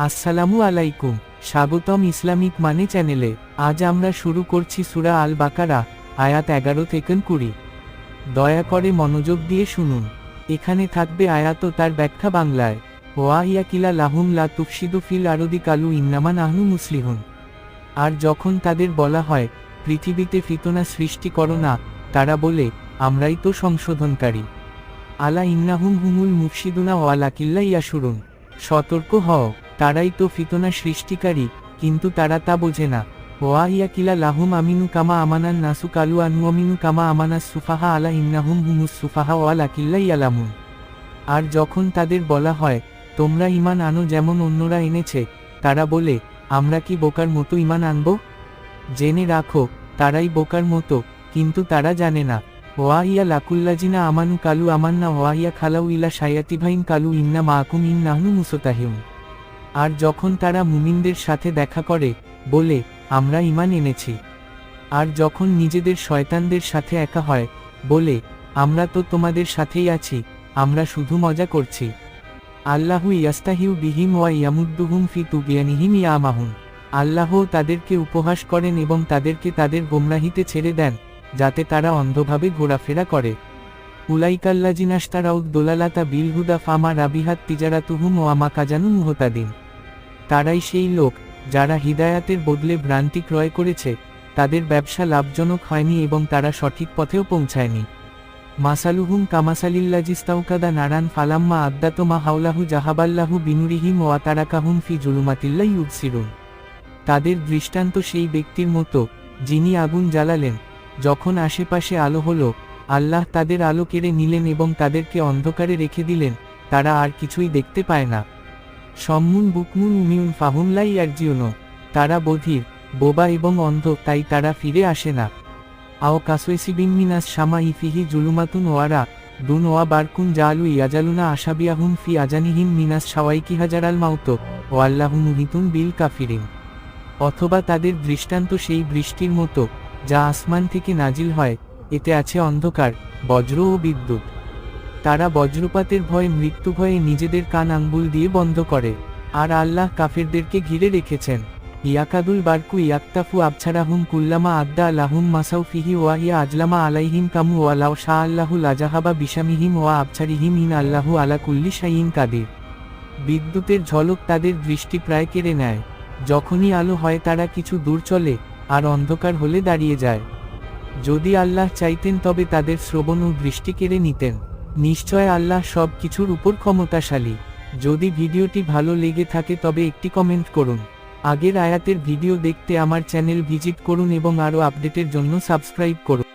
আসসালামু আলাইকুম, স্বাগতম ইসলামিক মানে চ্যানেলে। আজ আমরা শুরু করছি সূরা আল বাকারা, আয়াত 11 থেকে 20। দয়া করে মনোযোগ দিয়ে শুনুন। এখানে থাকবে আয়াত ও তার ব্যাখ্যা বাংলায়। ওয়া ইয়াকিলা লাহুম লা তুফসিদু ফিল আরদি কালু ইন্নামা নাহনু মুসলিহুন। আর যখন তাদের বলা হয়, পৃথিবীতে ফিতনা সৃষ্টি করো না, তারা বলে, আমরাই তো সংশোধনকারী। আলা ইন্নাহুম হুমুল মুফসিদুনা ওয়ালাকিল্লা ইয়াশুরুন। সতর্ক হও, তারাই তো ফিতনা সৃষ্টিকারী, কিন্তু তারা তা বোঝে না। ওয়া ইয়াকিলা লাহুম আমিনু কামা আমানান নাসু কালু আমিনু কামা আমানাস সুফাহা আলা ইন্নাহুম হুমুস সুফাহা ওয়ালাকিল্লা ইয়ালামুন। আর যখন তাদের বলা হয়, তোমরা ঈমান আনো যেমন অন্যরা এনেছে, তারা বলে, আমরা কি বোকার মতো ঈমান আনব? জেনে রাখো, তারাই বোকার মতো, কিন্তু তারা জানে না। ওয়া ইয়া লাকুল্লাজিনা আমানু কালু আমান্না ওয়া ইয়া খালাউ ইলা শায়াতিভাইন কালু ইন্না মাআকুম ইন্নাহনু মুসতাহিউন। আর যখন তারা মুমিনদের সাথে দেখা করে, বলে, আমরা ঈমান এনেছি। আর যখন নিজেদের শয়তানদের সাথে একা হয়, বলে, আমরা তো তোমাদের সাথেই আছি, আমরা শুধু মজা করছি। আল্লাহু ইয়াস্তাহিউ বিহিম ওয়া ইয়ামুদ্দুহুম ফি তুগয়ানিহিম ইয়ামাহুন। আল্লাহও তাদেরকে উপহাস করেন এবং তাদেরকে তাদের গোমরাহিতে ছেড়ে দেন, যাতে তারা অন্ধভাবে ঘোরাফেরা করে। উলাইকাল্লাজিনাশতারাউদ দোলালাতা বিলহুদা ফামা রাবিহাত তিজারাতুহুম ওয়া মা কাজানু মুহতাদিন। তারাই সেই লোক, যারা হিদায়াতের বদলে ভ্রান্তি ক্রয় করেছে, তাদের ব্যবসা লাভজনক হয়নি এবং তারা সঠিক পথেও পৌঁছায়নি। মাসালুহুম কামাসালিল্লাজিস্তাউকাদা নারান ফালাম্মা আদ্দাতমা হাওলাহু জাহাবাল্লাহু বিনুরিহিম ওয়া তারাকাহুম ফি জুলুমাতিল্লা ইউবসিরুন। তাদের দৃষ্টান্ত সেই ব্যক্তির মতো, যিনি আগুন জ্বালালেন, যখন আশেপাশে আলো হলো, আল্লাহ তাদের আলো কেড়ে নিলেন এবং তাদেরকে অন্ধকারে রেখে দিলেন, তারা আর কিছুই দেখতে পায় না। সম্মুন বুকমুন উমিউন ফাহুম লা ইয়ারজিউন। তারা বধির, বোবা এবং অন্ধ, তাই তারা ফিরে আসে না। আও কাসওয়াইসিবিন মিনাস শামাই ফিহি জুলুমাতুন ওয়ারা দুন ওয়া বারকুন জালু ইয়াজালুনা আশাবিয়াহুম ফি আজানিহিম মিনাস শাওয়াইকি হাজারাল মাউত ওয়াল্লাহু মুহিতুন বিল কাফিরিন। অথবা তাদের দৃষ্টান্ত সেই বৃষ্টির মতো, যা আসমান থেকে নাজিল হয়, এতে আছে অন্ধকার, বজ্র ও বিদ্যুৎ। তারা বজ্রপাতের ভয়ে মৃত্যু ভয়ে নিজেদের কান আঙ্গুল দিয়ে বন্ধ করে। আর আল্লাহ কাফেরদেরকে ঘিরে রেখেছেন। ইয়াকাদুল বারকু ইয়াক্তাফু আবছারাহুম কুল্লামা আদ্দা লাহুম মাসাউ ফিহি ওয়া ইয়া আজলামা আলাইহিম কামু ওয়া লাউ শা আল্লাহু লাজাহাবা বিশামিহিম ওয়া আবছারিহিম ইন আল্লাহু আলা কুল্লি শাইইন কাদির। বিদ্যুতের ঝলক তাদের দৃষ্টি প্রায় কেড়ে নেয়। যখনই আলো হয় তারা কিছু দূর চলে, আর অন্ধকার হলে দাঁড়িয়ে যায়। যদি আল্লাহ চাইতেন তবে তাদের শ্রবণ ও দৃষ্টি কেড়ে নিতেন। নিশ্চয় আল্লাহ সব কিছুর উপর ক্ষমতাশালী। যদি ভিডিওটি ভালো লেগে থাকে তবে একটি কমেন্ট করুন। আগের আয়াতের ভিডিও দেখতে আমার চ্যানেল ভিজিট করুন এবং আরও আপডেটের জন্য সাবস্ক্রাইব করুন।